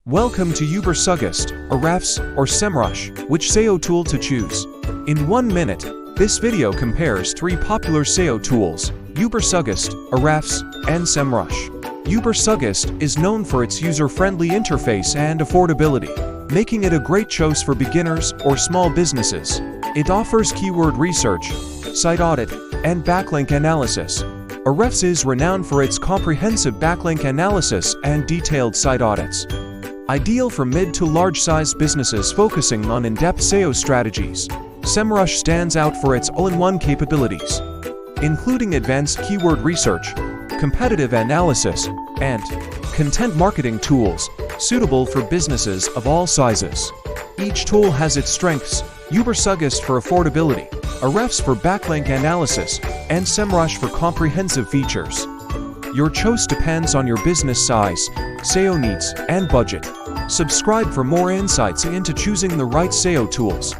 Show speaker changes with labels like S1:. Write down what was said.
S1: Welcome to Ubersuggest, Ahrefs, or SEMrush, which SEO tool to choose. In 1 minute, this video compares 3 popular SEO tools: Ubersuggest, Ahrefs, and SEMrush. Ubersuggest is known for its user-friendly interface and affordability, making it a great choice for beginners or small businesses. It offers keyword research, site audit, and backlink analysis. Ahrefs is renowned for its comprehensive backlink analysis and detailed site audits. Ideal for mid to large-sized businesses focusing on in-depth SEO strategies. SEMrush stands out for its all-in-one capabilities, including advanced keyword research, competitive analysis, and content marketing tools suitable for businesses of all sizes. Each tool has its strengths: Ubersuggest for affordability, Ahrefs for backlink analysis, and SEMrush for comprehensive features. Your choice depends on your business size, SEO needs, and budget. Subscribe for more insights into choosing the right SEO tools.